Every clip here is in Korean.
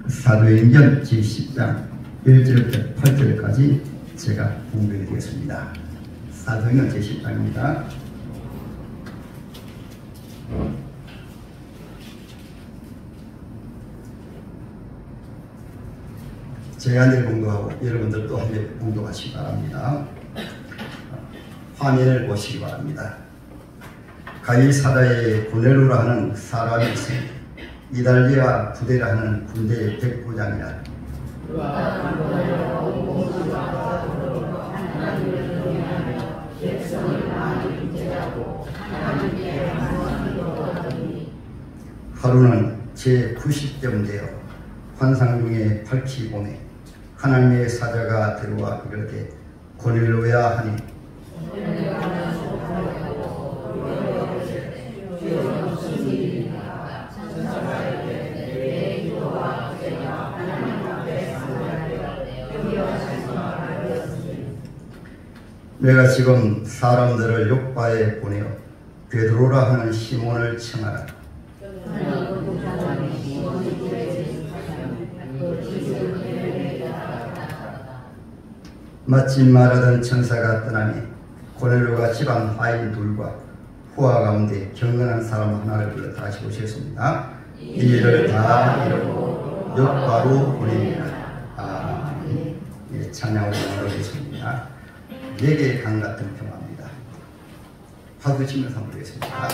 사도행전 제10장 1절부터 8절까지 제가 공부해 드리겠습니다. 사도행전 제10장입니다. 제가 늘 공부하고 여러분들도 함께 공부하시기 바랍니다. 화면을 보시기 바랍니다. 가일 사다에 고넬로라 하는 사람이 있습니다. 이달리아 부대라 하는 군대의 백부장이라 하루는 제90점 되어 환상 중에 밝히 보내 하나님의 사자가 들어와 그러되 고넬로야 하니 내가 지금 사람들을 요바에 보내어 베드로라 하는 시몬을 청하라. 마침 말하던 천사가 떠나니 고넬로가 집안 하인 둘과 후아 가운데 경건한 사람 하나를 불러 다시 오셨습니다. 이 일을 다 이루고 요바로 보냅니다. 아멘. 예, 찬양을 나누겠습니다. 내게 강 같은 평화입니다. 박수 치면서 한번 보겠습니다.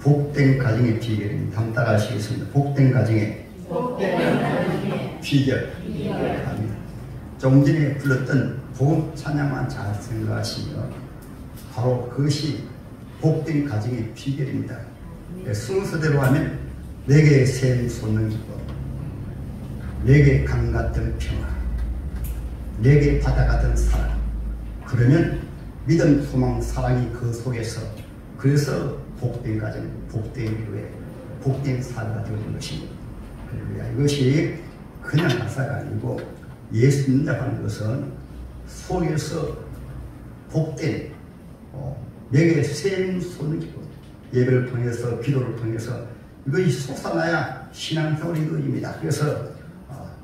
복된 가정의 비결입니다. 한번 따라 하시겠습니다. 복된 가정의 비결. 조금 전에 불렀던 복음 찬양만 잘 생각하시면 바로 그것이 복된 가정의 비결입니다. 순서대로 하면 내게 샘 솟는 기쁨, 내게 강 같은 평화, 내게 바다 같은 사랑. 그러면 믿음, 소망, 사랑이 그 속에서, 그래서 복된 가정, 복된 교회, 복된 사회가 되어진 것입니다. 이것이 그냥 가사가 아니고 예수 믿는다고 하는 것은 속에서 복된 내게 샘 솟는 기쁨, 예배를 통해서, 기도를 통해서 이것이 솟아나야 신앙생활이 이루어집니다. 그래서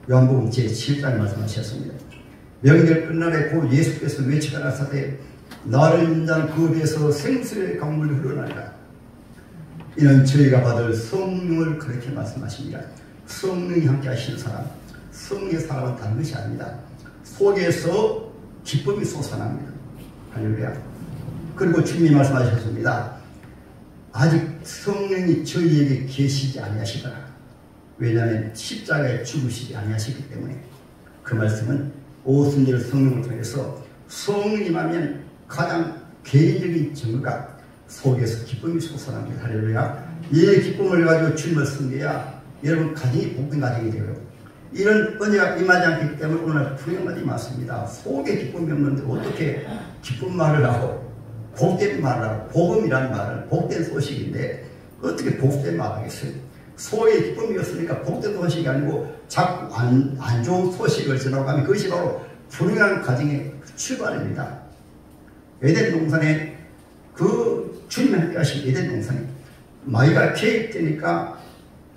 요한복음 제7장 말씀하셨습니다. 명절 끝날에 곧 예수께서 외치가라사대 나를 믿는 자는 그 배에서 생수의 강물이 흘러나리라. 이는 저희가 받을 성령을 그렇게 말씀하십니다. 성령이 함께 하시는 사람, 성령의 사람은 다른 것이 아닙니다. 속에서 기쁨이 솟아납니다. 할렐루야. 그리고 주님이 말씀하셨습니다. 아직 성령이 저희에게 계시지 아니하시더라. 왜냐하면 십자가에 죽으시지 아니하시기 때문에. 그 말씀은 오순절 성령을 통해서 성령님하면 가장 개인적인 증거가 속에서 기쁨이 솟아납니다. 할렐루야. 이 기쁨을 가지고 주님을 섬겨야 여러분 가정이 복된 가정이 되고요. 이런 은혜가 임하지 않기 때문에 오늘 불행하지 맞습니다. 속에 기쁨이 없는데 어떻게 기쁜 말을 하고 복된 말을 하고, 복음이라는 말은 복된 소식인데 어떻게 복된 말을 하겠어요? 속에 기쁨이 없으니까 복된 소식이 아니고 자꾸 안 좋은 소식을 전하고 하면 그것이 바로 불행한 가정의 출발입니다. 에덴 동산에 그 주님이 함께 하신 에덴 동산에 마귀가 개입되니까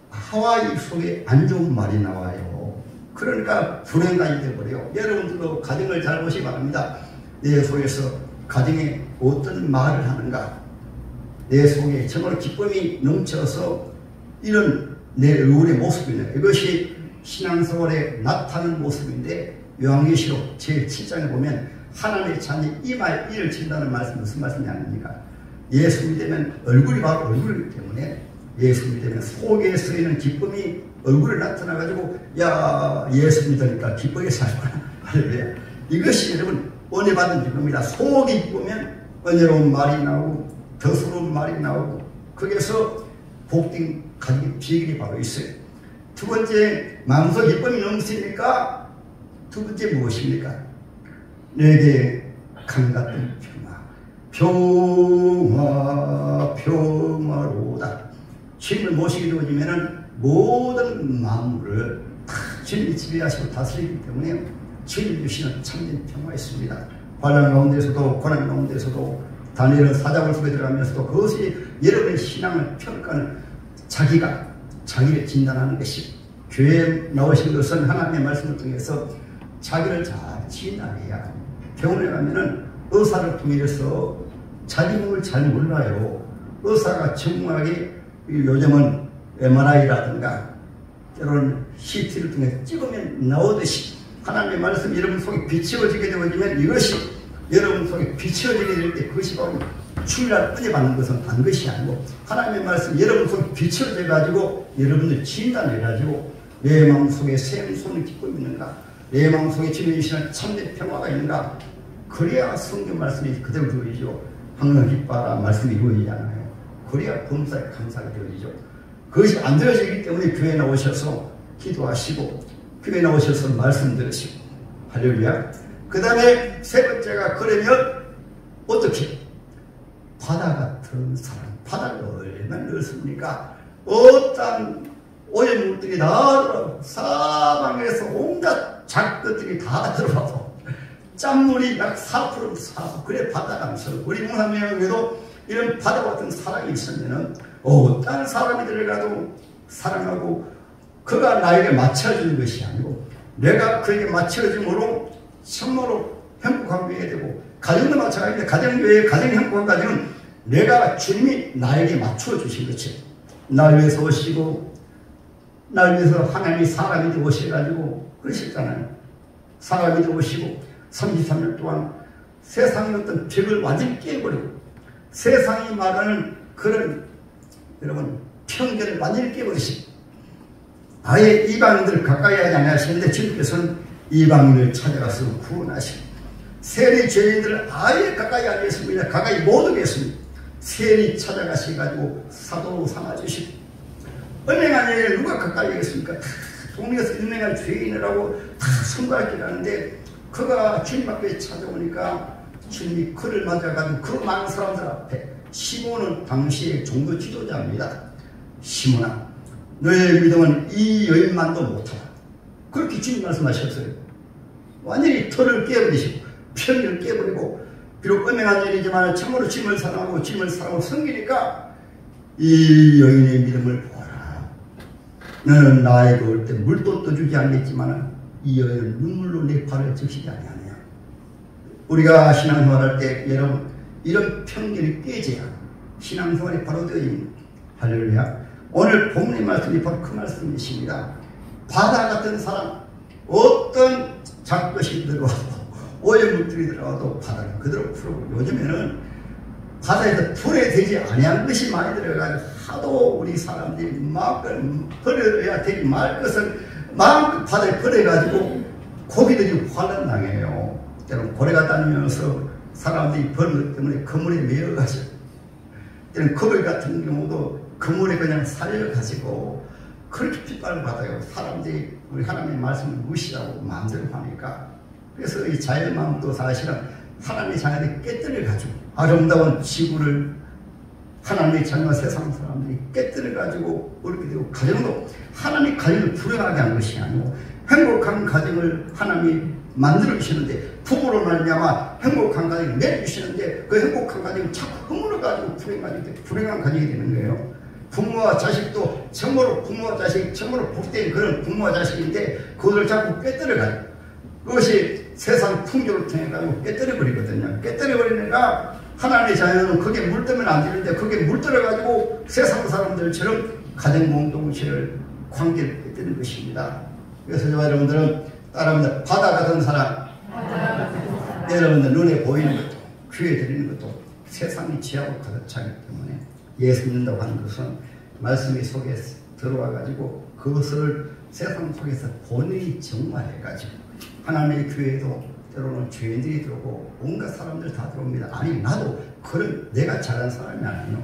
하와 입 속에 안 좋은 말이 나와요. 그러니까 불행가이 되어버려요. 여러분들도 가정을 잘 보시기 바랍니다. 내 속에서 가정에 어떤 말을 하는가, 내 속에 정말 기쁨이 넘쳐서 이런 내 얼굴의 모습이네. 이것이 신앙생활에 나타나는 모습인데 요한계시록 제7장에 보면 하나님의 자녀 이마에 이를 친다는 말씀 무슨 말씀이 아닙니까? 예수 믿으면 얼굴이 바로 얼굴이기 때문에 예수 믿으면 속에 쓰이는 기쁨이 얼굴에 나타나가지고 야 예수 믿으니까 기쁘게 살구나. 할렐루야. 이것이 여러분 은혜 받은 기쁨입니다. 속이 기쁘면 은혜로운 말이 나오고 더스러운 말이 나오고 거기에서 복된 가정의 비결이 바로 있어요. 두 번째, 마음속 기쁨이 넘치니까 두 번째 무엇입니까? 내게 강 같은 평화, 평화로다. 주님을 모시게 되어지면 모든 만물을 다 주님이 지배하시고 다스리기 때문에 주님이 주시는 참된 평화가 있습니다. 환난 가운데서도 고난 가운데서도 다니엘은 사자굴 속에 들어가면서도 그것이 여러분의 신앙을 평가하는 자기를 진단하는 것이 교회에 나오신 것은 하나님의 말씀을 통해서 자기를 잘 진단해야 병원에 가면은 의사를 통해서 자기 몸을 잘 몰라요. 의사가 정확하게 요즘은 MRI라든가 이런 CT를 통해 찍으면 나오듯이 하나님의 말씀이 여러분 속에 비추어지게 되어지면 이것이 여러분 속에 비추어지게 될 때 그것이 바로 주일날 은혜 받는 것은 단 것이 아니고 하나님의 말씀 여러분 속에 비추어져 가지고 여러분들 진단해 가지고 내 마음속에 샘 솟는 기쁨이 있는가, 내 마음속에 주님이 주시는 참된 평화가 있는가, 그래야 성경 말씀이 그대로 되어지죠. 항상 기뻐하라 말씀이 이루어지잖아요. 그래야 범사에 감사가 되어지죠. 그것이 안 되어지기 때문에 교회에 나오셔서 기도하시고 교회에 나오셔서 말씀 들으시고 할렐루야. 그 다음에 세 번째가 그러면 어떻게? 바다 같은 사랑. 바다가 얼마나 넓습니까? 어떤 오염물들이 다 들어와서 사방에서 온갖 작것들이 다 들어와서 짠물이 약 4% 사고 그래 바다가 있어. 우리 목사님에게도 이런 바다 같은 사랑이 있으면은 어떤 사람이 들어가도 사랑하고 그가 나에게 맞춰주는 것이 아니고 내가 그에게 맞춰줌으로 참으로 행복한 교회가 되고 가정도 마찬가지인데 가정교회 가정 행복한 가정은 내가 주님이 나에게 맞춰주신 것이 날 위해서 오시고 날 위해서 하나님이 사람이 되어 오셔가지고 그러셨잖아요. 사람이 되어 오시고 33년 동안 세상의 어떤 벽을 완전히 깨버리고 세상이 말하는 그런 여러분 편견을 완전히 깨버리시고 아예 이방인들을 가까이 하지 않으시는데 주님께서는 이방인을 찾아가서 구원하시고 세리 죄인들을 아예 가까이 하겠습니다. 가까이 못 오겠습니다. 세리 찾아가셔가지고 사도로 삼아주시고 은행한 일을 누가 가까이 하겠습니까? 동네에서 은행한 죄인이라고 다 손가락질 하는데 그가 주님 앞에 찾아오니까 주님이 그를 맞아가지고 그 많은 사람들 앞에 시몬은 당시의 종교 지도자입니다. 시몬아, 너의 믿음은 이 여인만도 못하다. 그렇게 주님 말씀하셨어요. 완전히 털을 깨버리시고 편견을 깨버리고 비록 은행한 일이지만 참으로 주님을 사랑하고 주님을 사랑하고 섬기니까 이 여인의 믿음을 보아라. 너는 나에게 올 때 물도 떠주지 않겠지만 이 여인은 눈물로 내 발을 적시지 아니하냐. 우리가 신앙생활할 때 여러분 이런 편견이 깨져야 신앙생활이 바로 되어집니다. 할렐루야. 오늘 본문의 말씀이 바로 그 말씀이십니다. 바다 같은 사람, 어떤 잡것이 들어와도 오염물질이 들어와도 바다는 그대로 풀고, 요즘에는 바다에서 불에 되지 아니한 것이 많이 들어가지고 하도 우리 사람들이 막 버려야 되지 말 것을 마음껏 바다에 버려가지고 고기들이 환란당해요. 때로는 고래가 다니면서 사람들이 버는 것 때문에 그물에 매여가지고, 때로는 거북이 같은 경우도 그물에 그냥 살려가지고 그렇게 핍박을 받아요. 사람들이 우리 하나님의 말씀을 무시하고 마음대로 하니까. 그래서 이 자연의 마음도 사실은 하나님의 자녀들이 깨뜨려가지고 아름다운 지구를 하나님의 자녀와 세상 사람들이 깨뜨려가지고 그렇게 되고, 가정도 하나님의 가정을 불행하게 한 것이 아니고 행복한 가정을 하나님이 만들어주시는데, 부부로 말미암아 행복한 가정을 내주시는데 그 행복한 가정을 자꾸 허물어가지고 불행한 가정이 되는 거예요. 부모와 자식도 정말로 부모와 자식 정말로 복된 그런 부모와 자식인데 그것을 자꾸 깨뜨려가지고, 그것이 세상 풍조를 통해 가지고 깨뜨려버리거든요. 깨뜨려버리니까 하나님의 자녀는 그게 물들면 안 되는데 그게 물들어가지고 세상 사람들처럼 가정 공동체를 관계를 깨뜨리는 것입니다. 그래서 저와 여러분들은 따라합니다. 바다 같은 사람, 여러분들 눈에 보이는 것도 귀에 들리는 것도 세상이 죄하고 가득 차기 때문에 예수 믿는다고 하는 것은 말씀이 속에 들어와 가지고 그것을 세상 속에서 본인이 정말해가지고, 하나님의 교회에도 때로는 죄인들이 들어오고 온갖 사람들 다 들어옵니다. 아니 나도 그런 내가 잘한 사람이 아니에요.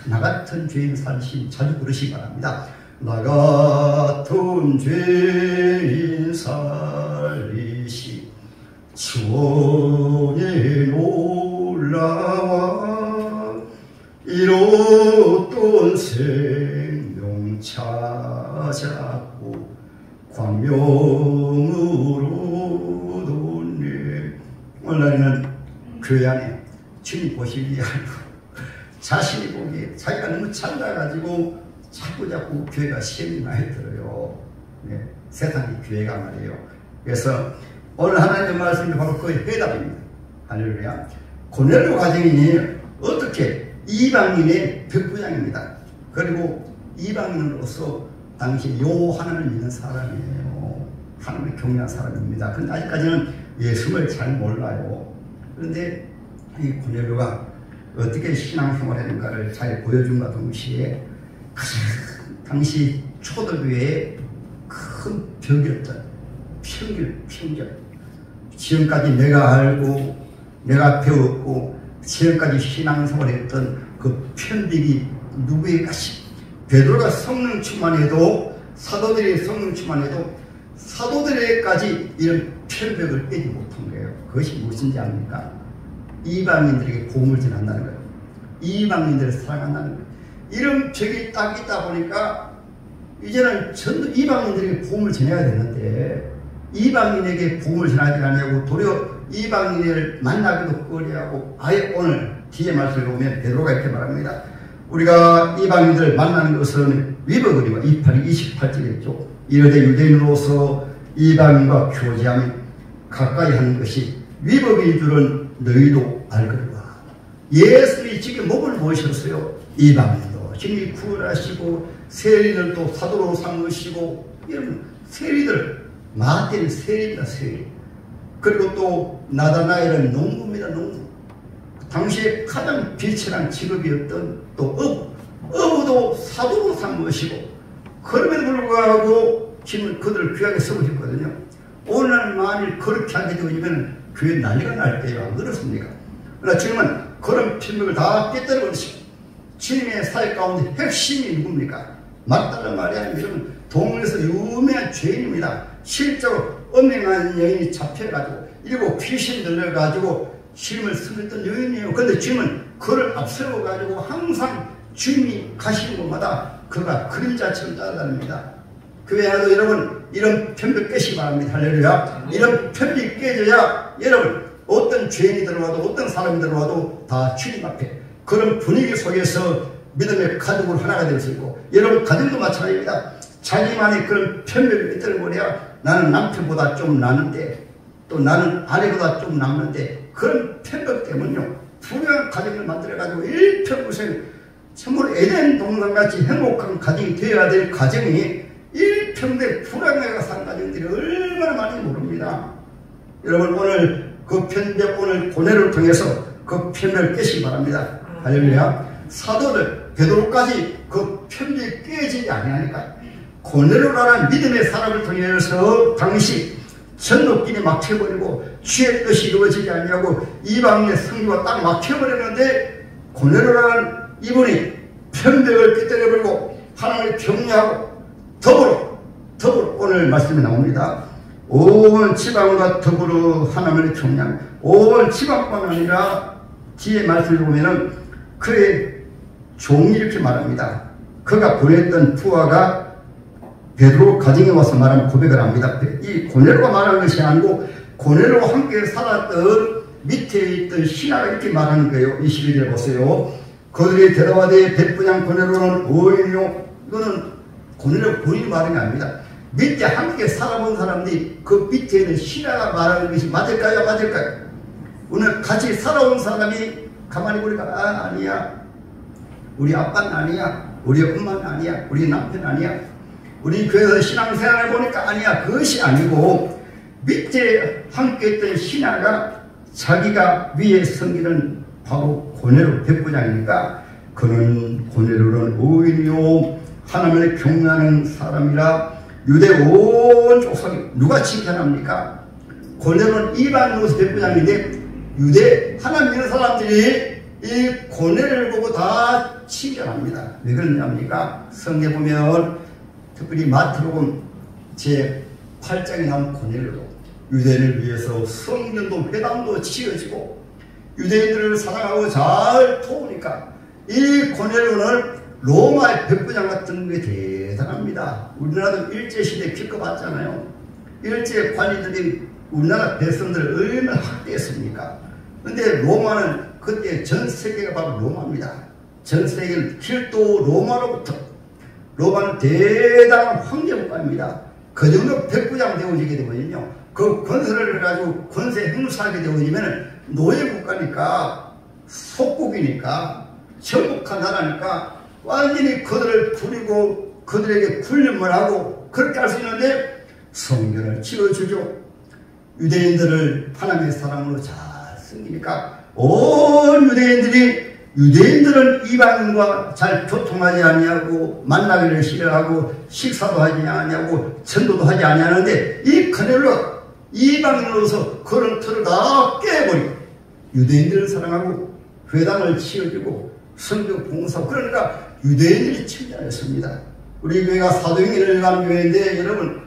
나 같은 죄인 살신 자주 부르시기 바랍니다. 나 같은 죄인 살리시 주원에 놀라와 이뤘던 생명 찾았고 광명으로 돈네. 오늘날에는 교회 안에 주님 보시기 아니고 자신이 보기에 자기가 너무 잘나가지고 자꾸 교회가 시험이 많이 들어요. 네, 세상의 교회가 말이에요. 그래서 오늘 하나님의 말씀이 바로 그 해답입니다. 할렐루야. 고넬료 가정이 어떻게 이방인의 백부장입니다. 그리고 이방인으로서 당시 하나님을 믿는 사람이에요. 하나님을 경외한 사람입니다. 그런데 아직까지는 예수를 잘 몰라요. 그런데 이 고넬료가 어떻게 신앙생활했는가를 잘 보여준과 동시에 당시 초대교회의 큰 벽이었던 편견, 지금까지 내가 알고 내가 배웠고 지금까지 신앙생활했던 그 편견이 누구의 것이, 베드로가 성령 충만해도 사도들의 성령 충만해도 사도들에게까지 이런 편벽을 깨지 못한 거예요. 그것이 무엇인지 압니까? 이방인들에게 복음을 전한다는 거예요. 이방인들을 사랑한다는 거예요. 이런 벽이 딱 있다 보니까 이제는 전부 이방인들에게 복음을 전해야 되는데 이방인에게 복음을 전하지 않냐고 도리어 이방인을 만나기도 꺼려하고, 아예 오늘 뒤에 말씀을 보면 베드로가 이렇게 말합니다. 우리가 이방인들을 만나는 것은 위법이고 28절에 있죠. 이르되 유대인으로서 이방인과 교제하며 가까이 하는 것이 위법인 줄은 너희도 알거니와. 예수님이 지금 목을 모으셨어요. 이방인도 주님이 구원하시고 세리들도 사도로 삼으시고 이런 세리들, 마태는 세리입니다. 세리. 그리고 또 나다나엘은 농부입니다. 농부. 당시에 가장 비천한 직업이었던 또 사도도 사도로 삼으시고 그럼에도 불구하고 지금 그들을 귀하게 쓰고있거든요. 오늘 만일 그렇게 하게 되면 교회 난리가 날 때요. 안 그렇습니까? 그러나 지금은 그런 편벽을 다 깨뜨려 버리시고 주님의 사역 가운데 핵심이 누굽니까? 막달라 마리아 여러분 동물에서 유명한 죄인입니다. 실제로 음행한 여인이 잡혀가지고 일곱 귀신 들려가지고 주님을 섬겼던 여인이에요. 그런데 주님은 그를 앞세워가지고 항상 주님이 가시는 곳마다 그가 그림자처럼 따라다닙니다. 교회 안에도 여러분 이런 편벽 깨시기 바랍니다. 할렐루야. 이런 편벽이 깨져야 여러분 어떤 죄인이 들어와도 어떤 사람이 들어와도 다 주님 앞에 그런 분위기 속에서 믿음의 가족으로 하나가 될 수 있고 여러분 가정도 마찬가지입니다. 자기만의 그런 편벽을 깨뜨려버려야 나는 남편보다 좀 나는데 또 나는 아내보다 좀 남는데 그런 편벽 때문에요. 불행한 가정을 만들어가지고 일평생 참으로 에덴 동산같이 행복한 가정이 되어야 될 가정이 일평생 불행하게 사는 가정들이 얼마나 많이 모릅니다. 여러분 오늘 그 편벽 오늘 고뇌를 통해서 그 편벽을 깨시기 바랍니다. 할렐루야. 사도들 베드로까지 그 편벽이 깨지지 아니하니까 고넬료라는 믿음의 사람을 통해서 당시 전도길이 막혀버리고 주의 뜻이 이루어지지 아니하고 이방인의 성교가 딱 막혀버렸는데 고넬료라는 이분이 편벽을 깨뜨려버리고 하나님을 격려하고 더불어 오늘 말씀이 나옵니다. 온 지방과 더불어 하나님을 격려하며 온 지방뿐만 아니라 뒤에 말씀을 보면은 그의 종이 이렇게 말합니다. 그가 보냈던 부하가 베드로 가정에 와서 말하는 고백을 합니다. 이 고넬료가 말하는 것이 아니고 고넬료와 함께 살았던 밑에 있던 신하가 이렇게 말하는 거예요. 22절 보세요. 그들이 대답하되 백부장 고넬료는 오인이요. 이거는 고넬료 본인이 말하는 게 아닙니다. 밑에 함께 살아본 사람들이 그 밑에 있는 신하가 말하는 것이 맞을까요? 맞을까요? 오늘 같이 살아온 사람이 가만히 보니까 아니야. 우리 아빠는 아니야. 우리 엄마는 아니야. 우리 남편 아니야. 우리 교회에서 신앙생활을 보니까 아니야. 그것이 아니고 밑에 함께 있던 신하가 자기가 위에 섬기는 바로 고넬료 백부장이니까 그는 고넬료는 의인이요 하나님을 경외하는 사람이라 유대 온 족속이 누가 칭찬합니까? 고넬료는 이방인으로서 백부장인데 유대 하나님 믿는 사람들이 이 고넬료를 보고 다 칭찬합니다. 왜 그러냐입니까? 성경에 보면 특별히 마태복음 제8장에 나온 고넬료도 유대인을 위해서 성전도 회당도 지어지고 유대인들을 사랑하고 잘 도우니까 이 고넬료는 로마의 백부장 같은 게 대단합니다. 우리나라도 일제시대에 겪어봤잖아요. 일제 관리들이 우리나라 백성들을 얼마나 학대했습니까? 근데 로마는 그때 전 세계가 바로 로마입니다. 전 세계는 길도 로마로부터 로마는 대단한 황제국가입니다. 그 정도 백부장 되어지게 되면요. 그 권세를 해가지고 권세 행사하게 되어지면 노예국가니까 속국이니까 정복한 나라니까 완전히 그들을 부리고 그들에게 군림을 하고 그렇게 할 수 있는데 성전을 지어주죠. 유대인들을 하나님의 사랑으로 잘 섬기니까 온 유대인들은 이방인과 잘 교통하지 아니하고 만나기를 싫어하고 식사도 하지 아니하고 전도도 하지 아니하는데 이 고넬료 이방인으로서 그런 틀을 다 깨버리고 유대인들을 사랑하고 회당을 지어주고 성교 봉사하고 그러니까 유대인들이 칭찬했습니다. 우리 교회가 사도행전을 가는 교회인데 여러분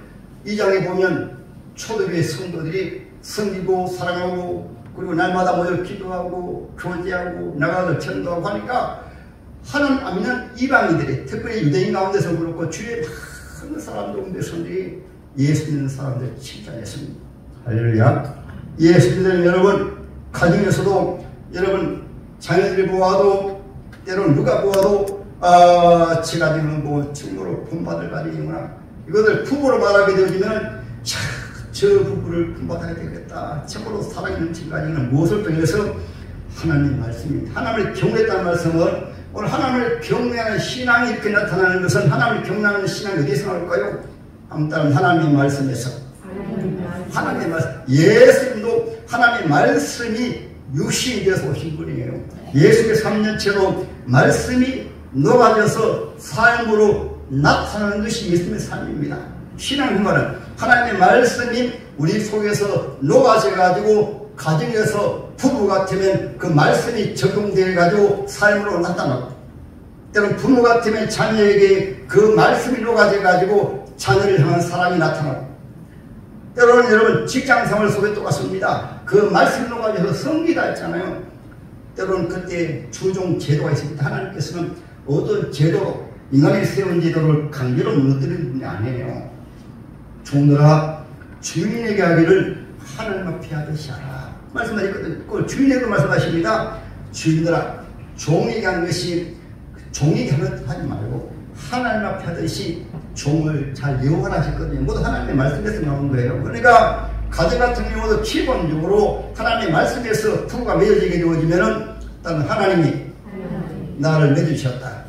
이 장에 보면 초대교회 성도들이 섬기고 사랑하고 그리고 날마다 모여 기도하고 교제하고 나가서 전도하고 하니까 하나님 안 믿는 이방인들이 특별히 유대인 가운데서 그렇고 주위에 많은 사람들 백성들이 예수 믿는 사람들 칭찬했습니다. 할렐루야. 예수 믿는 여러분 가정에서도 여러분 자녀들이 보아도 때로는 누가 보아도 제 가정은 뭐 친구로 본받을 가정이구나 이것을 부부로 말하게 되어지면 저 부부를 본받아야 되겠다. 참으로 사랑이 넘치는 가정은 무엇을 통해서 하나님 말씀입니다. 하나님을 경외했다는 말씀은 오늘 하나님을 경외하는 신앙이 이렇게 나타나는 것은 하나님을 경외하는 신앙이 어디서 나올까요? 아무튼 하나님의 말씀에서 하나님의 말씀 예수님도 하나님의 말씀이 육신이 되어서 오신 분이에요. 예수님의 3년째로 말씀이 녹아져서 삶으로 나타나는 것이 예수님의 삶입니다. 신앙생활은 하나님의 말씀이 우리 속에서 녹아져 가지고 가정에서 부부 같으면 그 말씀이 적용되어 가지고 삶으로 나타나고, 때론 부모 같으면 자녀에게 그 말씀이 녹아져 가지고 자녀를 향한 사랑이 나타나고, 때로는 여러분 직장생활 속에 똑같습니다. 그 말씀이 녹아져서 성기다 했잖아요. 때로는 그때 주종 제도가 있습니다. 하나님께서는 어떤 제도로, 인간이 세운 제도를 강제로 무너뜨리는 분이 아니에요. 종들아 주인에게 하기를 하나님 앞에 하듯이 하라 말씀하셨거든요. 그 주인에게 말씀하십니다. 주인들아 종에게 하는 것이 종에게 하지 말고 하나님 앞에 하듯이 종을 잘 이용하라 하셨거든요. 모두 하나님의 말씀에서 나온 거예요. 그러니까 가정 같은 경우도 기본적으로 하나님의 말씀에서 부부가 맺어지게 되어지면은 일단 하나님이 나를 맺으셨다.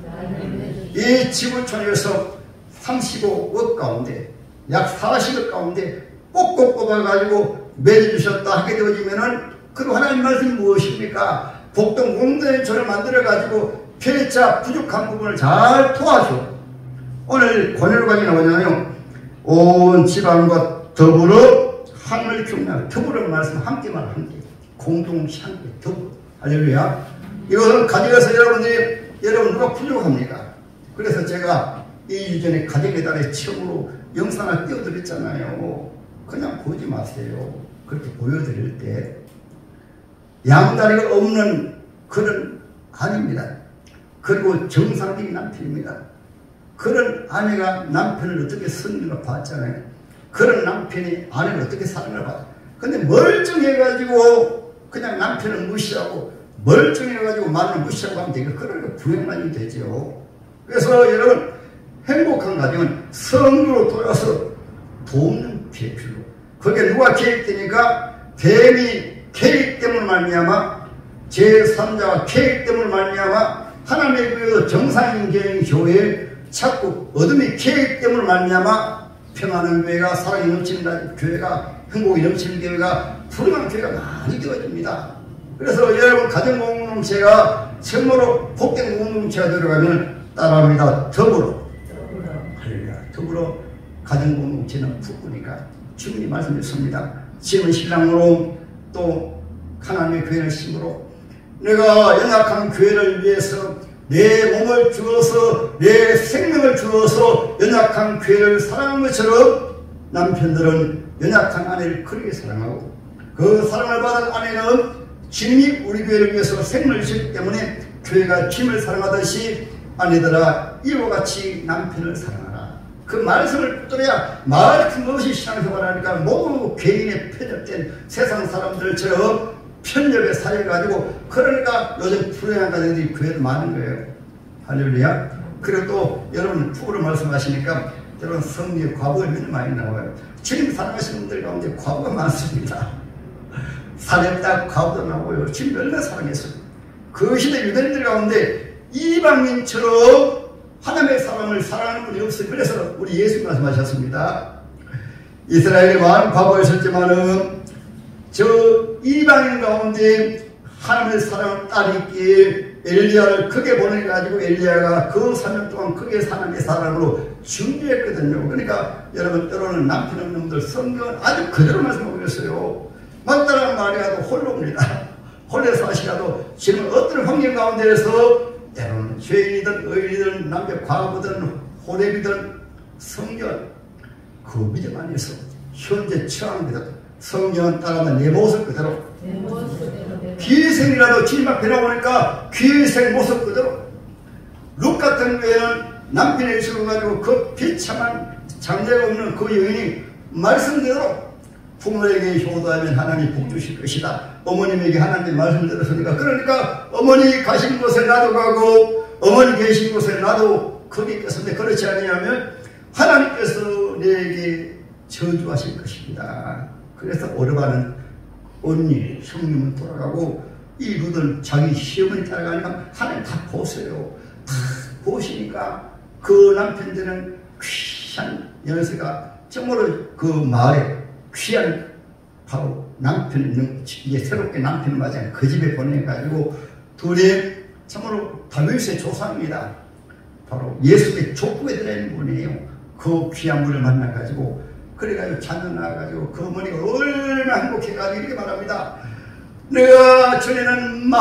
이 지구촌에서 35억 가운데 약 40억 가운데 꼭꼭 뽑아가지고 맺어주셨다 하게 되어지면은 그 하나님 말씀이 무엇입니까? 복동 공동체를 만들어가지고 피해자 부족한 부분을 잘 도와줘. 오늘 권유로까지 나오잖아요. 온 지방과 더불어 하늘을 경외하라. 더불어 말씀 함께만 함께 공동체 함께 더불어 할렐루야. 이것은 가정에서 여러분 누가 부족합니까? 그래서 제가 2주 전에 가정의 달에 처음으로 영상을 띄워드렸잖아요. 그냥 보지 마세요. 그렇게 보여드릴 때 양다리가 없는 그런 아내입니다. 그리고 정상적인 남편입니다. 그런 아내가 남편을 어떻게 섬기는가 봤잖아요. 그런 남편이 아내를 어떻게 사랑을 받아. 근데 멀쩡해가지고 그냥 남편을 무시하고 멀쩡해가지고 마누라를 무시하고 하면 되겠. 그러니까 불행만이 되죠. 그래서 여러분 행복한 가정은 성으로 돌아서 돕는 계획로. 그게 누가 계획되니까 뱀이 계획 때문에 말미암아 제3자가 계획 때문에 말미암아 하나님의 교회도 정상인 교회에 자꾸 어둠이 계획 때문에 말미암아 평안한 교회가 사랑이 넘치는 교회가 행복이 넘치는 교회가 불행한 교회가 많이 되어집니다. 그래서 여러분 가정 공동체가 정말로 복된 공동체가 들어가면 따라합니다. 더불어 더불어 가정 공동체는 부부니까 주님이 말씀하셨습니다. 지금은 신랑으로 또 하나님의 교회를 심으로 내가 연약한 교회를 위해서 내 몸을 주어서 내 생명을 주어서 연약한 교회를 사랑한 것처럼 남편들은 연약한 아내를 그렇게 사랑하고 그 사랑을 받은 아내는 주님이 우리 교회를 위해서 생명을 주셨기 때문에 교회가 주님을 사랑하듯이 아내들아 이와 같이 남편을 사랑하라. 그 말씀을 붙들어야 말씀 없이 신앙생활하니까 모두 개인에 편협된 세상 사람들처럼 편협에 살려가지고 그러니까 요즘 불행한 가정들이 교회도 많은 거예요. 할렐루야. 그리고 또 여러분 부부로 말씀하시니까 여러분 성리의 과거에 많이 나와요. 주님 사랑하시는 분들 가운데 과거가 많습니다. 살했다 과거도 나오고요. 주님 얼마나 사랑했어요. 그 시대 유대인들 가운데 이방인처럼 하나님의 사람을 사랑하는 분이 없어요. 그래서 우리 예수님 말씀하셨습니다. 이스라엘의 많은 과거가 있었지만은 저 이방인 가운데 하나님의 사랑을 따르기에 엘리야를 크게 보내가지고 엘리야가 그 3년 동안 크게 하나님의 사랑으로 준비했거든요. 그러니까 여러분 때로는 남편 없는 분들 성경은 아주 그대로 말씀하고 있어요. 막다른 마리아도 홀로입니다. 홀에서 하시라도 지금 어떤 환경 가운데에서 때로는 죄인이든 의인이든 남녀 과부든 호랩이든 성경 그 믿음 안에서 현재 처함입니다. 성경은 따라하면 내 모습 그대로 기생이라도 주님 앞에 나오니까 기생 모습 그대로 룩 같은 교회는 남편에게 죽어가지고 그 비참한 장래가 없는 그 여인이 말씀대로 부모에게 효도하면 하나님 복 주실 것이다. 어머님에게 하나님의 말씀 들었으니까 그러니까 어머니 가신 곳에 나도 가고 어머니 계신 곳에 나도 거기 있겠는데 그렇지 아니하면 하나님께서 내게 저주하실 것입니다. 그래서 오르바는 언니 형님은 돌아가고 이 루들 자기 시어머니 따라가니까 하나님 다 보세요. 다 보시니까 그 남편들은 귀한 연세가 정말로 그 마을에 귀한 바로 남편 이제 새롭게 남편을 맞이한 그 집에 보내가지고 둘이 참으로 다윗의 조상입니다. 바로 예수의 족구에 들어있는 분이에요. 그 귀한 분을 만나가지고 그래가지고 자녀 낳아가지고 그 어머니가 얼마나 행복해가지고 이렇게 말합니다. 내가 전에는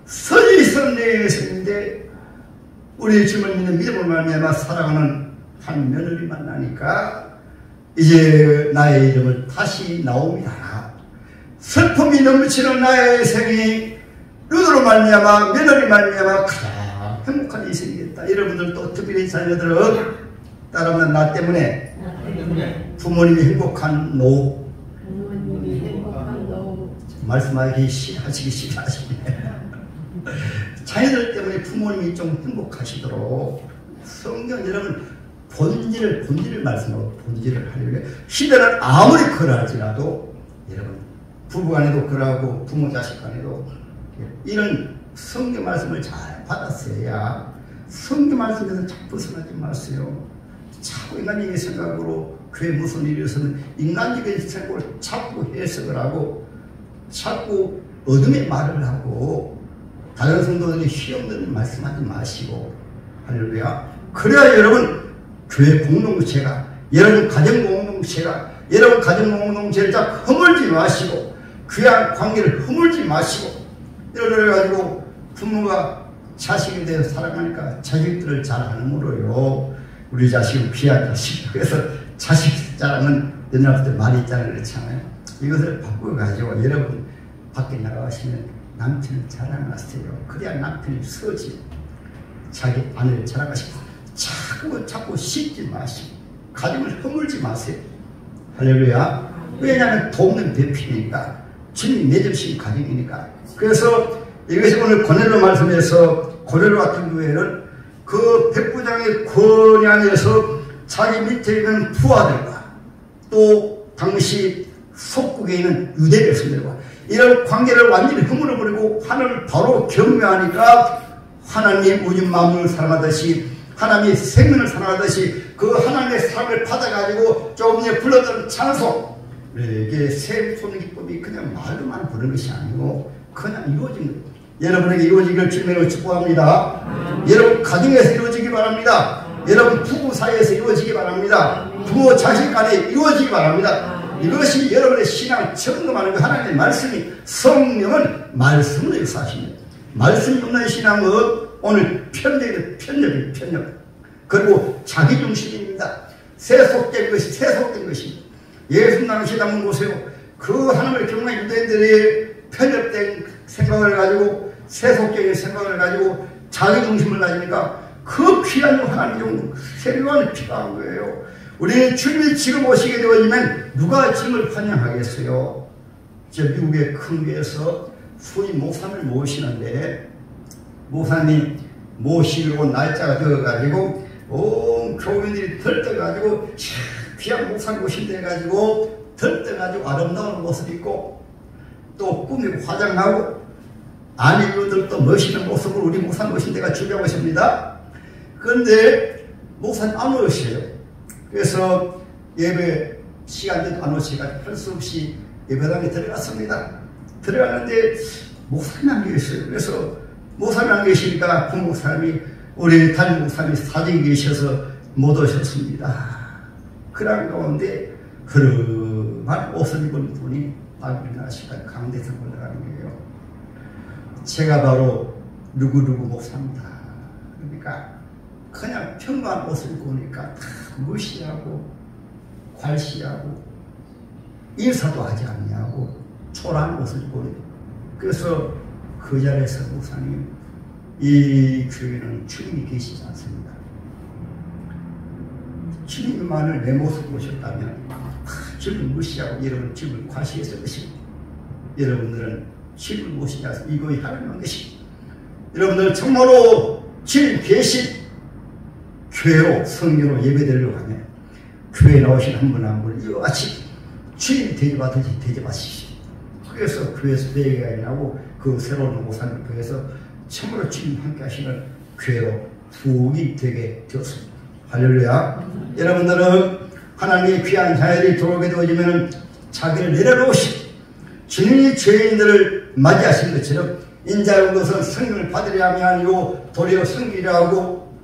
설이 있었네 했는데 우리 주님을 믿는 믿음을 말미암아 사랑하는 한 며느리 만나니까 이제 나의 이름을 다시 나옵니다. 슬픔이 넘치는 나의 생이 누구로 말미암아 며느리 말미암아 가장 행복한 인생이 됐다. 여러분들도 특별히 자녀들은 따라하면 나 때문에 부모님이 행복한 노후 말씀하시기 싫어하시네. 자녀들 때문에 부모님이 좀 행복하시도록 성경 여러분 본질을 말씀하고 본질을 하려고 시대는 아무리 그러할지라도 여러분 부부간에도 그러하고 부모 자식 간에도 이런 성경 말씀을 잘 받았어야 성경 말씀에서 자꾸 벗어나지 마세요. 자꾸 인간적인 생각으로 그게 무슨 일이 있으면 인간적인 생각으로 자꾸 해석을 하고 자꾸 어둠의 말을 하고 다른 성도들이 시험되는 말씀하지 마시고 할렐루야. 그래야 여러분 교회 공동체가 여러분 가정 공동체가 여러분 가정 공동체를 자 허물지 마시고 귀한 관계를 허물지 마시고 이래 가지고 부모가 자식에 대해서 사랑하니까 자식들을 잘 안물어요. 우리 자식은 귀한 자식. 그래서 자식 자랑은 옛날부터 말이 있잖아요. 그렇잖아요. 이것을 바꿔가지고 여러분 밖에 나가시면 남편을 자랑하세요. 그래야 남편이 서지. 자기 아내를 자랑하시고 자꾸 씹지 마시고 가정을 허물지 마세요. 할렐루야. 왜냐하면 돕는 대피니까 주님 맺으신 가정이니까. 그래서 이것이 오늘 고넬료 말씀에서 고넬료 같은 교회는 그 백부장의 권위 안에서 자기 밑에 있는 부하들과 또 당시 속국에 있는 유대 백성들과 이런 관계를 완전히 허물어버리고 하나님을 바로 경외하니까 하나님 우주 만물을 사랑하듯이 하나님의 생명을 사랑하듯이 그 하나님의 사랑을 받아가지고 조금 전에 불렀던 찬송 이게 새 소는 기법이 그냥 말로만 부르는 것이 아니고 그냥 이루어진 거예요. 여러분에게 이루어지기를 주님으로 축복합니다. 여러분 가정에서 이루어지기 바랍니다. 여러분 부부 사이에서 이루어지기 바랍니다. 부모 자식 간에 이루어지기 바랍니다. 이것이 여러분의 신앙을 점검하는 그 하나님의 말씀이 성령은 말씀으로 역사하십니다. 말씀이 없는 신앙은 오늘 편협 그리고 자기중심입니다. 세속된 것이 세속된 것입니다. 예수 나누시다 한번 보세요. 그 하나님을 경외하는 유대인들이 편협된 생각을 가지고 세속적인 생각을 가지고 자기중심을 가지니까 그 귀한 하나님 좀 세례요한이 필요한 거예요. 우리 주님이 지금 오시게 되어지면 누가 주님을 환영하겠어요? 저 미국의 큰 교회에서 후임 목사님을 모시는데 목사님 모시고 날짜가 되어가지고 온 교인들이 들떠가지고 귀한 목사님 오신다 해가지고 들떠가지고 아름다운 옷을 입고 또 꾸미고 화장하고 아니들도 멋있는 모습으로 우리 목사님 오신 데가 준비하고 있습니다. 그런데 목사님 안 오셔요. 그래서 예배 시간대도 안 오시니까 할 수 없이 예배당에 들어갔습니다. 들어갔는데 목사님 안 계셨어요. 그래서 목사님 안 계시니까 부목사님이 우리 담임 목사님이 사정이 계셔서 못 오셨습니다. 그런 가운데 흐름한 옷을 입은 분이 일어나시다 가운데서 올라가는 거예요. 제가 바로 누구누구 목사입니다. 그러니까 그냥 평범한 옷을 입고 오니까 다 무시하고 괄시하고 인사도 하지 않냐고 초라한 옷을 입고 오니까. 그래서 그 자리에서 목사님 이 교회는 주님이 계시지 않습니다. 주님만을 내 모습을 보셨다면 주님을 무시하고 여러분 주님을 과시했을 것입니다. 여러분들은 주님을 무시하지 않습니다. 이거의 하나님의 것입니다. 여러분들은 정말로 주님 계신 교회로 성령으로 예배드리려고 하면 교회에 나오신 한 분 한 분 이와 같이 주님 대접하듯이 대접하십시오. 그래서 교회에서 배회가 일어나고 그 새로운 목사님 교회에서 참으로 주님 함께 하시는 교회로 부흥이 되게 되었습니다. 할렐루야. 여러분들은 하나님의 귀한 자녀들이 들어오게 되어지면 자기를 내려놓으시고 주님이 죄인들을 맞이하신 것처럼 인자한 것은 성령을 받으려 함이 아니고 도리어 섬기려 하고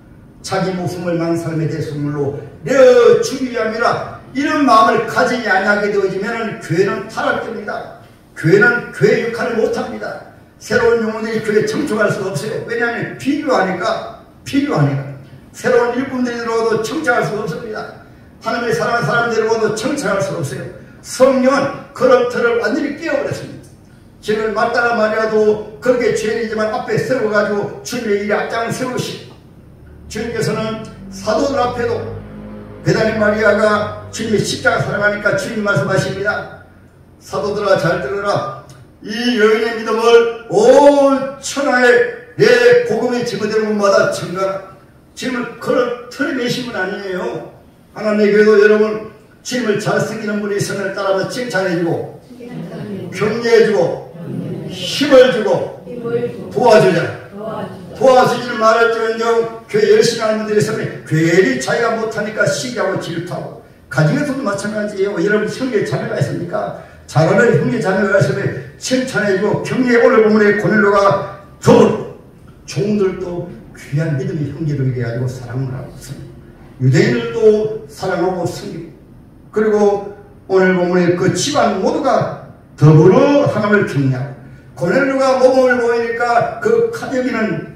자기 목숨을 만 삶의 대속물로 내어 주기 위함이라. 이런 마음을 가지지 아니하게 되어지면 교회는 타락됩니다. 교회는 교회 역할을 못합니다. 새로운 영혼들이 교회에 청축할 수가 없어요. 왜냐하면 필요하니까. 새로운 일꾼들이 들어와도 청착할 수가 없습니다. 하나님의 사랑하는 사람들이 들어와도 청착할 수가 없어요. 성령은 그런 틀을 완전히 깨어버렸습니다. 지금 막달라 마리아도 그렇게 죄인이지만 앞에 세워가지고 주님의 일에 앞장을 세우시고, 주님께서는 사도들 앞에도 베다니 마리아가 주님의 십자가 사랑하니까 주님 말씀하십니다. 사도들아 잘 들으라. 이 여인의 믿음을 온 천하에 내 복음이 증거되는 곳마다 증거하라. 주님은 그런 틀에 계신 분 아니에요. 하나님의 교회도 여러분 주님을 잘 섬기는 분이 있으면 따라서 칭찬해주고 격려해주고 힘을 주고 도와주지는 말할지언정 교회 열심히 하는 분들이 있으면 교회를 자기가 못하니까 시기하고 질투하고, 가정에서도 마찬가지예요. 여러분 형제 자매가 있습니까? 잘하는 형제 자매가 있으면 칭찬해주고 격려해. 오늘 보면 고넬료가 더불어 종들도 귀한 믿음의 형제들에게 가지고 사랑을 하고 있습니다. 유대인들도 사랑하고 섬기고, 그리고 오늘 보면 그 집안 모두가 더불어 하나님을 격려하고, 고넬료가 모범을 보이니까 그 여기는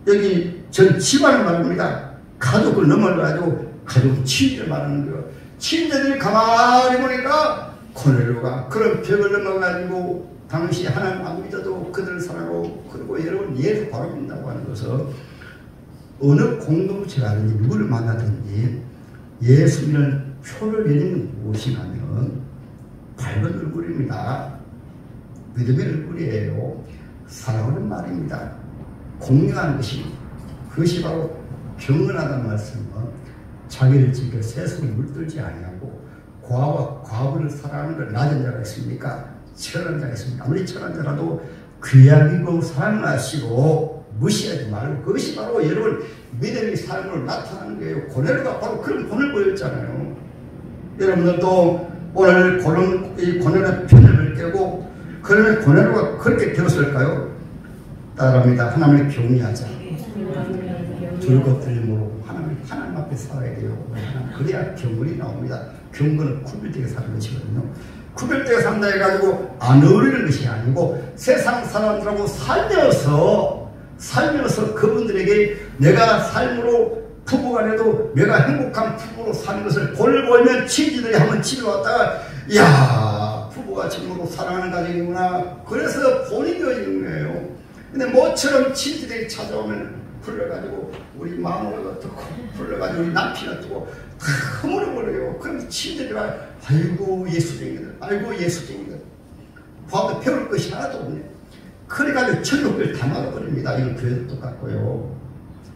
여기 전 집안을 말합니다. 가족을 넘어가지고 가족 친지를 말하는 거예요. 친지들이 가만히 보니까 고넬료가 그런 벽을 넘어가지고 당시 하나님 안 믿어도 그들을 사랑하고, 그리고 여러분 예수 바로 믿는다고 하는 것은 어느 공동체라든지 누구를 만나든지 예수 믿는 표를 내리는 무엇이냐면 밝은 얼굴입니다. 믿음의 얼굴이에요. 사랑하는 말입니다. 공경하는 것입니다. 그것이 바로 경건하다는 말씀은 자기를 지켜 세속에 물들지 아니하고 고아와 과부를 사랑하는 걸 낮은 자가 있습니까? 천한 자가 있습니까? 아무리 천한 자라도 귀하고 사랑하시고 무시하지 말고, 그것이 바로 여러분 믿음의 삶으로 나타나는 거예요. 고넬료가 바로 그런 본을 보였잖아요. 여러분들도 오늘 고넬료 편을 깨고, 그러면 고넬료가 그렇게 되었을까요? 따라합니다. 하나님을 경외하자. 들고 들림으로 하나님 앞에 살아야 돼요. 그래야 경건이 나옵니다. 경건은 구별되게 사는 것이거든요. 구별되게 산다 해가지고 안 어울리는 것이 아니고 세상 사람들하고 살면서 그분들에게 내가 삶으로 부부간에도 내가 행복한 부부로 사는 것을 보면 친지들이 한번 집에 왔다가 이야 부부가 정말로 사랑하는 가정이구나, 그래서 본이 되어지는 거예요. 근데 모처럼 친지들이 찾아오면 불러가지고 우리 마누라가 듣고 불러가지고 우리 남편이 듣고 다 허물어버려요. 그럼 친지들이 막 아이고 예수쟁이들, 아이고 예수쟁이들, 과거 배울 것이 하나도 없네. 그래가지고 천국을 다 막아버립니다. 이건 교회도 똑같고요.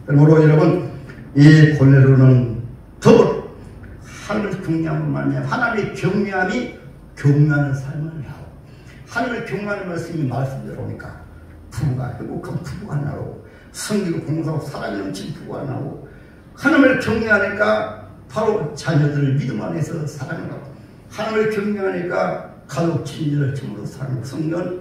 그러므로 여러분 이 고넬료는 더불어 하늘을 경외함을 말하면 하나님의 경외함이 경외하는 삶을 하고, 하늘을 경외하는 말씀이 말씀대로 오니까 부부가 행복한 부부가 나오고, 성기고 공사하고 사랑이 넘친 부부가 나오고, 하나님을 경외하니까 바로 자녀들을 믿음 안에서 사랑을 하고, 하나님을 경외하니까 가족 친지를 전부 사랑하고, 성경은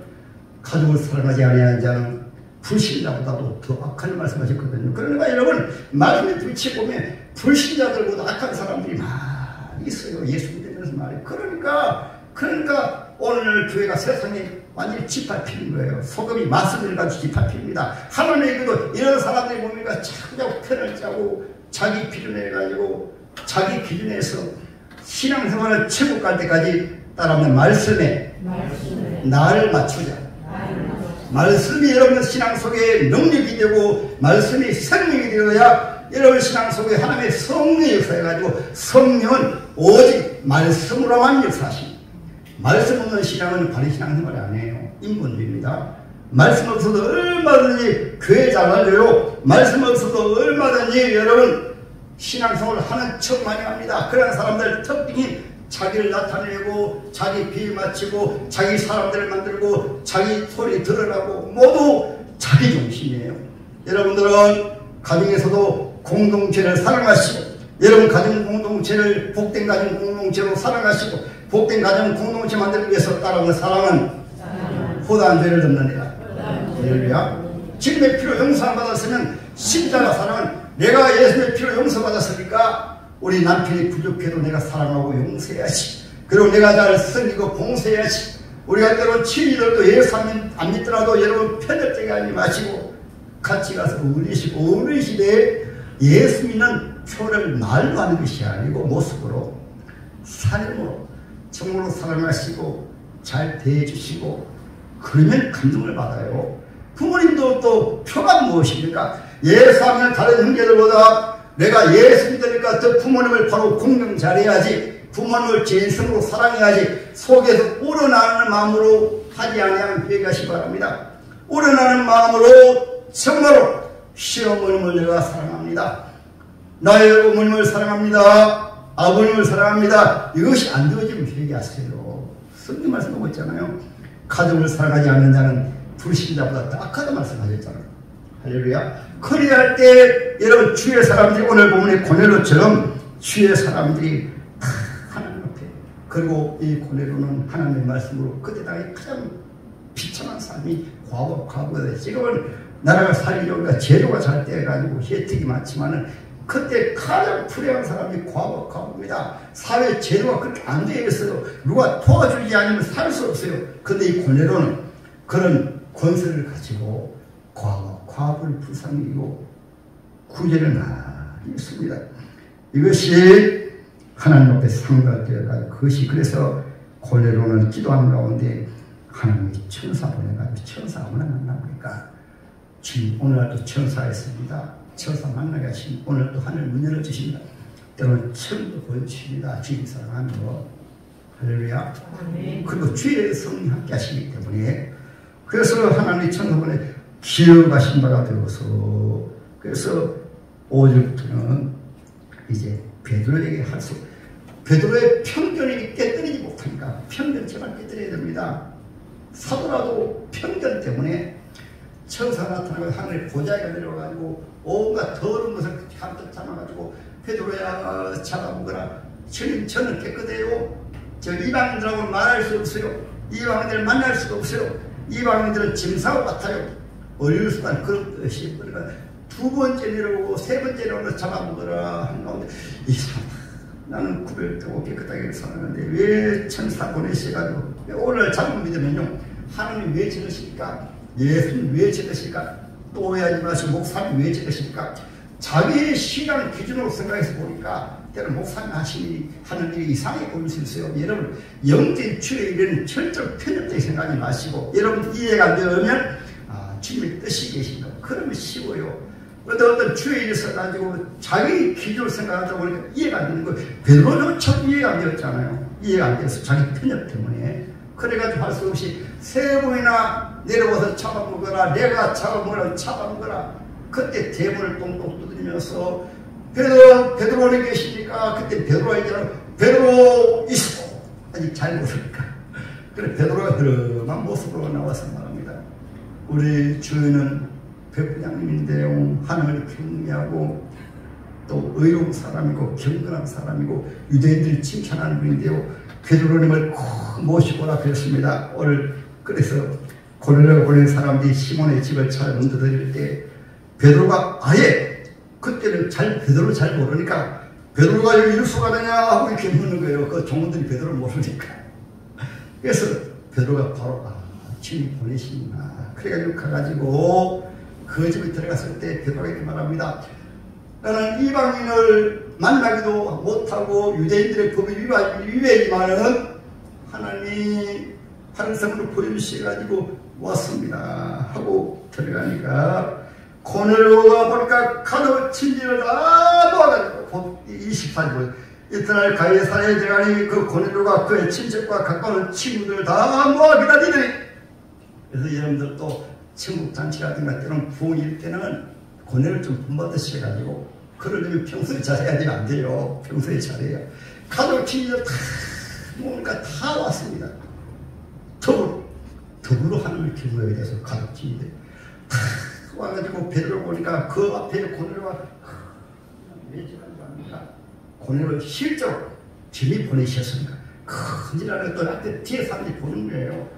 가족을 사랑하지 아니하는 자는 불신자보다도 더 악한 말씀하셨거든요. 그러니까 여러분 말씀에 비춰보면 불신자들보다 악한 사람들이 많이 있어요. 예수 믿으면서 말이에요. 그러니까 오늘 교회가 세상에 완전히 짓밟히는 거예요. 소금이 맛을 가지고 짓밟힙니다. 하나님에게도 이런 사람들이 뭡니까? 자꾸 편을 짜고 자기 기준해가지고 자기 기준에서 신앙생활을 천국 갈 때까지 따라오는 말씀에 나를 맞추자. 말씀이 여러분 신앙 속에 능력이 되고 말씀이 생명이 되어야 여러분 신앙 속에 하나님의 성령이 역사해가지고, 성령은 오직 말씀으로만 역사하십니다. 말씀 없는 신앙은 바른 신앙생활이 아니에요. 인본주의입니다. 말씀 없어도 얼마든지 교회 잘 알려요. 말씀 없어도 얼마든지 여러분 신앙생활을 하는 척 많이 합니다. 그런 사람들 특징이 자기를 나타내고 자기 비에 맞추고 자기 사람들을 만들고 자기 소리 들으라고 모두 자기 중심이에요. 여러분들은 가정에서도 공동체를 사랑하시고, 여러분 가정 공동체를 복된 가정 공동체로 사랑하시고, 복된 가정 공동체 만들기 위해서 따라오는 사랑은 포도한 죄를 덮느니라. 할렐루야. 지금의 피로 용서받았으면 십자가 사랑은 내가 예수의 피로 용서받았으니까 우리 남편이 부족해도 내가 사랑하고 용서해야지. 그리고 내가 잘 섬기고 봉사해야지. 우리가 때로 친이들도 예수 안 믿더라도 여러분 편협되게 하지 마시고 같이 가서 어울리시고 어느 시대에 예수 믿는 표를 말로 하는 것이 아니고 모습으로 삶으로 정말로 사랑하시고 잘 대해주시고 그러면 감동을 받아요. 부모님도 또 표가 무엇입니까? 예수하면 다른 형제들보다 내가 예수 믿으니까 더 부모님을 바로 공경 잘해야지. 부모님을 진심으로 사랑해야지. 속에서 우러나는 마음으로 하지 아니하면 회개하시기 바랍니다. 우러나는 마음으로 정말로 시어머님을 내가 사랑합니다. 나의 어머님을 사랑합니다. 아버님을 사랑합니다. 이것이 안 되어지면 회개하세요. 성경 말씀하고 있잖아요. 가족을 사랑하지 않는 자는 불신자보다 더 악하다 말씀하셨잖아요. 할렐루야. 그리할 때 여러분 주의 사람들이 오늘 보면 고넬로처럼 주의 사람들이 다 하나님 앞에 그리고 이 고넬로는 하나님의 말씀으로 그때 당시 가장 비참한 삶이 과거다. 지금은 나라가 살리려니까 제도가 잘 돼가지고 혜택이 많지만은 그때 가장 불행한 사람이 과거입니다. 사회 제도가 그렇게 안 되어 있어요. 누가 도와주지 않으면 살 수 없어요. 근데 이 고넬로는 그런 권세를 가지고 과거를 불쌍히 이기고 구제를 많이 했습니다. 이것이 하나님 앞에 상달되어가지고 그것이 그래서 고넬로는 기도하는 가운데 하나님이 천사 보내가지고 천사 아무나 만나보니까 지금 오늘날도 천사였습니다. 천사 만나게 하시면 오늘도 하늘 문 열어주십니다. 때로는 천도 보여주십니다. 주님 사랑하는 거. 할렐루야. 그리고 주의 성령이 함께 하시기 때문에 그래서 하나님이 천사분에 기억하신 바가 되어서 그래서 5절부터는 이제 베드로에게 베드로의 편견이 깨뜨리지 못하니까 편견 제발 깨뜨려야 됩니다. 사도라도 편견 때문에 천사가 나타나고 하늘에 보좌가 내려와가지고 온갖 더러운 것을 한뜻 담아가지고 베드로야 잡아먹어라. 저는 깨끗해요. 저 이방인들하고 말할 수 없어요. 이방인들을 만날 수가 없어요. 이방인들은 짐승하고 같아요. 어려울 수만 그런 뜻이 그러니까 두 번째 내려오고 세 번째 내려오고 잡아먹어라 하는 가운데 이 사람 나는 구별되고 깨끗하게 살았는데 왜 천사 보내셔가지고 오늘 잘못 믿으면요 하나님 왜 저러십니까? 예수님 왜 저러십니까? 또 오해하지 마시고 목사님 왜 저러십니까? 자기의 신앙 기준으로 생각해서 보니까 때로는 목사님 하는 일이 이상하게 보일 수 있어요. 여러분 영적인 주의 일에는 철저히 편협되게 생각하지 마시고 여러분 이해가 되면 주님의 뜻이 계신다. 그러면 쉬워요. 그런데 어떤 주의 일을 써가지고 자기 기준으로 생각하다 보니까 이해가 안 되는 거예요. 베드로조차 이해가 안 되었잖아요. 이해가 안 돼서 자기 편협 때문에. 그래가지고 할 수 없이 세 번이나 내려와서 잡아먹어라. 내가 잡아먹어라. 그때 대문을 똥똥 두드리면서 베드로 어디 계십니까? 그때 베드로가 있잖아. 베드로 있어. 아직 잘 모르니까. 그래 베드로가 그런 모습으로 나와서 말합니다. 우리 주인은 백부장님인데요. 하나님을 경외하고 또 의로운 사람이고 경건한 사람이고 유대인들이 칭찬하는 분인데요. 베드로님을 꼭 모시고라 그랬습니다. 오늘 그래서 고넬로가 보낸 사람들이 시몬의 집을 찾아 문드드릴 때 베드로가 아예 그때는 베드로를 잘 모르니까 베드로가 여기 이럴 수가 되냐 하고 이렇게 묻는 거예요. 그 종들이 베드로를 모르니까. 그래서 베드로가 바로 주님 보내시구나. 그래가지고 가가지고 그 집에 들어갔을 때 베드로가 이렇게 말합니다. 나는 이방인을 만나기도 못하고 유대인들의 법이 위배이지만은 하나님이 환상으로 보여주셔가지고 왔습니다 하고 들어가니까 고넬로가 보니까 가족 친지를 다 모아가지고 24절 이튿날 가이사랴에 들어가니 그 고넬로가 그의 친척과 가까운 친구들 다 모아 기다리더니 그래서 여러분들 또 천국잔치라든가 때는 부흥일 때는 고넬을 좀 본받으셔가지고 그러려면 평소에 잘해야지 안 돼요. 평소에 잘해야 가족 친구들 다 모으니까 다 왔습니다. 더불어 하나님을 기도해야 돼서 가족 친구들 다 와가지고 베드로 보니까 그 앞에 고넬로가 왜 저러는 거 아닙니까? 고넬로 실제로 주님이 보내셨으니까 큰일하는 또 앞에 뒤에 사람들이 보는 거예요.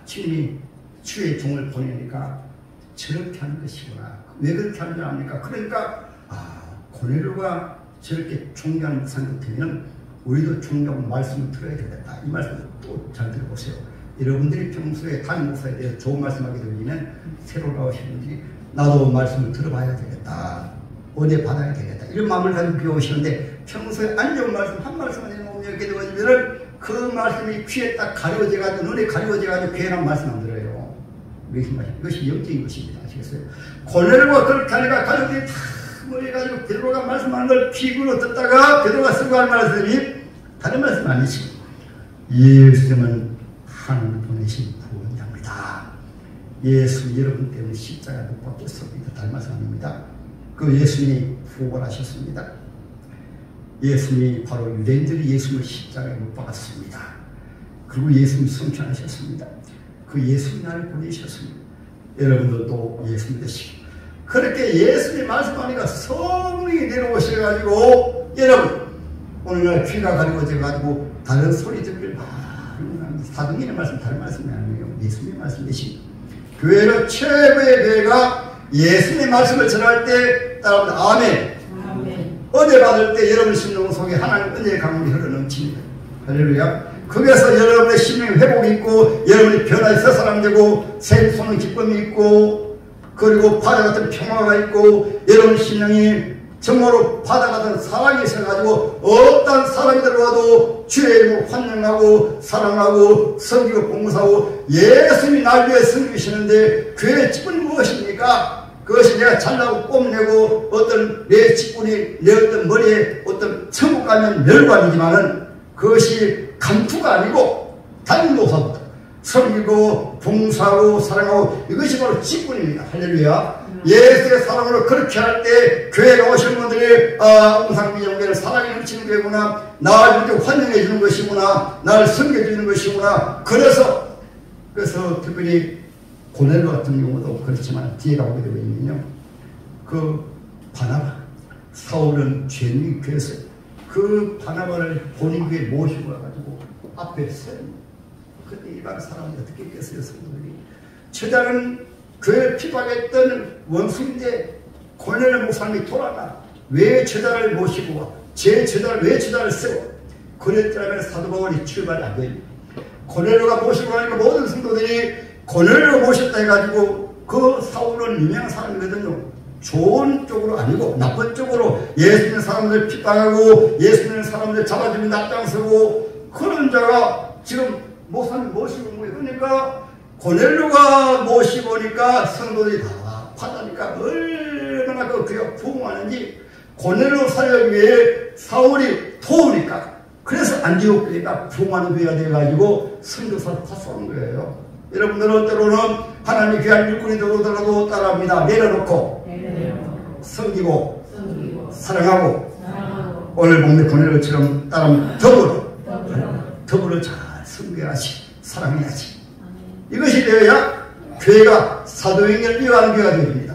주님이 주의 종을 보내니까 저렇게 하는 것이구나. 왜 그렇게 하는 줄 압니까? 그러니까 고넬료가 저렇게 존경하는 목사님 같으면 우리도 존경 말씀을 들어야 되겠다. 이 말씀을 또 잘 들어보세요. 여러분들이 평소에 담임 목사에 대해서 좋은 말씀하게 들리면 새로 나오신 분들이 나도 말씀을 들어봐야 되겠다. 은혜 받아야 되겠다. 이런 마음을 가지고 배우시는데 평소에 안 좋은 말씀 한 말씀만 해놓으면 이렇게 되어지면 그 말씀이 귀에 딱 가려워져가지고 눈에 가려워져가지고 괜한 말씀 안 들어요. 이것이 영적인 것입니다. 아시겠어요? 고넬료가 그렇게 하니까 가족들이 다 모여가지고 베드로가 말씀하는 걸 귀로 듣다가 베드로가 쓰고 할 말씀이 다른 말씀 아니지. 예수님은 하나님 보내신 구원자입니다. 예수 여러분 때문에 십자가 못 박혔습니다. 다른 말씀 아닙니다. 그 예수님이 부활하셨습니다. 예수님이 바로 유대인들이 예수님을 십자가에 못 박았습니다. 그리고 예수님이 성천하셨습니다. 그 예수님 나를 보내셨습니다. 여러분들도 예수님 되시고 그렇게 예수님 말씀하니까 성령이 내려오셔가지고 여러분 오늘날 귀가 가리워져가지고 다른 소리 듣길 사도행전의 말씀 다른 말씀이 아니에요. 예수님의 말씀 되십니다. 교회는 최고의 교회가 예수님의 말씀을 전할 때 따라합니다. 아멘. 아멘. 은혜 받을 때 여러분 심령 속에 하나님 은혜의 강물이 흘러넘칩니다. 할렐루야. 거기에서 여러분의 심령이 회복이 있고 여러분이 변화의 새 사람 되고 새 소는 기쁨이 있고 그리고 바다 같은 평화가 있고 여러분 심령이 정말로 바다 같은 사랑이 있어가지고 어떤 사람이 들어와도 주의 이름을 환영하고 사랑하고 섬기고 봉사하고 예수님이 날 위해 섬기시는데 그의 직분이 무엇입니까? 그것이 내가 잘나고 뽐내고 어떤 내 직분이 내 어떤 머리에 어떤 천국 가면 멸관이지만은 그것이 감투가 아니고 단도사부터 섬기고 봉사하고 사랑하고 이것이 바로 직분입니다. 할렐루야. 예수의 사랑으로 그렇게 할 때 교회에 오신 분들이 웅상비정교회를 사랑이 넘치는 교회구나, 나를 이렇게 환영해 주는 것이구나, 나를 섬겨주는 것이구나. 그래서 특별히 고넬료 같은 경우도 그렇지만 뒤에 가보게 되면요, 그 바나바 사울은 죄인이 교회에서 그 바나바를 본인 교회에 모시고 와가지고 앞에 서요. 그때 일반 사람이 어떻게 했겠어요? 성도들이 처자는 교회를 핍박했던 원수인데 고넬료 목사님이 돌아가 왜 처자를 모시고 와? 제 처자를 왜 처자를 세워? 그랬더라면 사도 바울이 출발이 안 됩니다. 고넬료가 모시고 가니까 모든 성도들이 고넬료가 모셨다 해가지고 그 사울은 유명한 사람이거든요. 좋은 쪽으로 아니고 나쁜 쪽으로 예수님 사람들 핍박하고 예수님 사람들 잡아주면 앞장서고 그런 자가 지금 목사님 모시고 온 거예요. 그러니까 고넬료가 모시고 오니까 성도들이 다 받으니까 얼마나 그 교회가 부흥하는지 고넬료 살려기 위해 사울이 도우니까 그래서 안디옥 교회가 부흥하는 교회가 돼가지고 성도사를 파송한 거예요. 여러분들은 때로는 하나님의 귀한 일꾼이 들어오더라도 따라합니다. 내려놓고 섬기고 사랑하고 오늘 본의 고넬료처럼 따르면 더불어 잘 섬겨야지 사랑해야지. 이것이 되어야 교회가 사도행전을 이어가는 교회가 됩니다.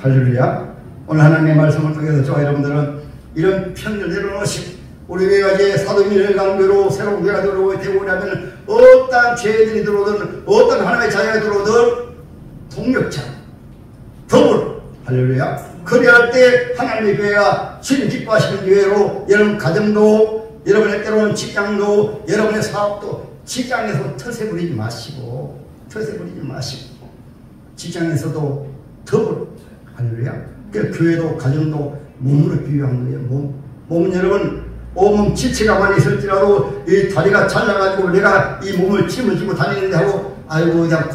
할렐루야. 오늘 하나님의 말씀을 통해서 저와 여러분들은 이런 편견을 내려놓으시고 우리 교회가 이제 사도행전을 가는 교회로 새로운 교회가 되고 오려면 어떤 죄인들이 들어오든 어떤 하나님의 자녀가 들어오든 동력자 더불어 할렐루야. 그리할 때 하나님의 교회가 주님 기뻐하시는 교회로 여러분 가정도 여러분의 때로는 직장도 여러분의 사업도 직장에서 텃세 부리지 마시고 직장에서도 더불어 할렐루야. 그러니까 교회도 가정도 몸으로 비유한 거예요. 몸은 여러분 온몸 지체가 많이 있을지라도 이 다리가 잘라가지고 내가 이 몸을 짊어지고 다니는데 하고 아이고 그냥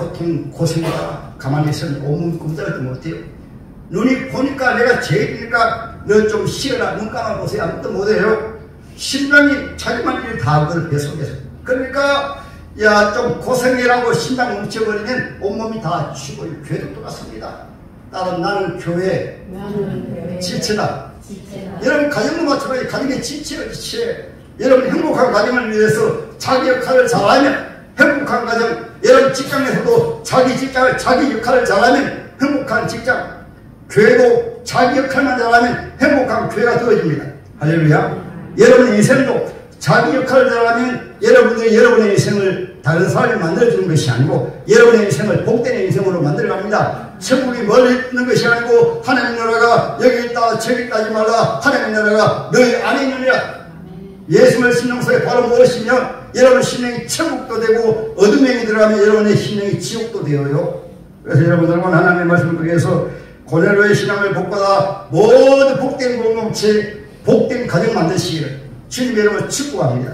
고생이다 가만히 있으면 온몸 꼼짝도 못해요. 눈이 보니까 내가 죄인이니까 너 좀 쉬어라 눈 감아보세요. 아무것도 못해요. 심장이 자기만 일 다 하거든 뱃속에서. 그러니까 야 좀 고생이라고 심장 뭉쳐버리면 온몸이 다 죽어요. 교회도 똑같습니다. 나는 교회 지체다. 여러분 가정도 마찬가지. 가정의 지체가 지체. 여러분 행복한 가정을 위해서 자기 역할을 잘하면 행복한 가정. 여러분 직장에서도 자기 직장을 자기 역할을 잘하면 행복한 직장. 교회도 자기 역할만 잘하면 행복한 교회가 되어집니다. 할렐루야. 여러분의 인생도 자기 역할을 잘하면 여러분들이 여러분의 인생을 다른 사람이 만들어주는 것이 아니고 여러분의 인생을 복된 인생으로 만들어갑니다. 천국이 멀리 있는 것이 아니고 하나님 나라가 여기 있다 저기 있다 하지 말라. 하나님 나라가 너희 안에 있느니라. 예수를 심령 속에 바로 무엇이며 여러분 심령이 천국도 되고 어둠에 들어가면 여러분의 심령이 지옥도 되어요. 그래서 여러분들은 하나님의 말씀을 통해서 고넬로의 신앙을 복받아 모두 복된 공동체 복된 가정 만드시기를 주님 여러분을 축복합니다.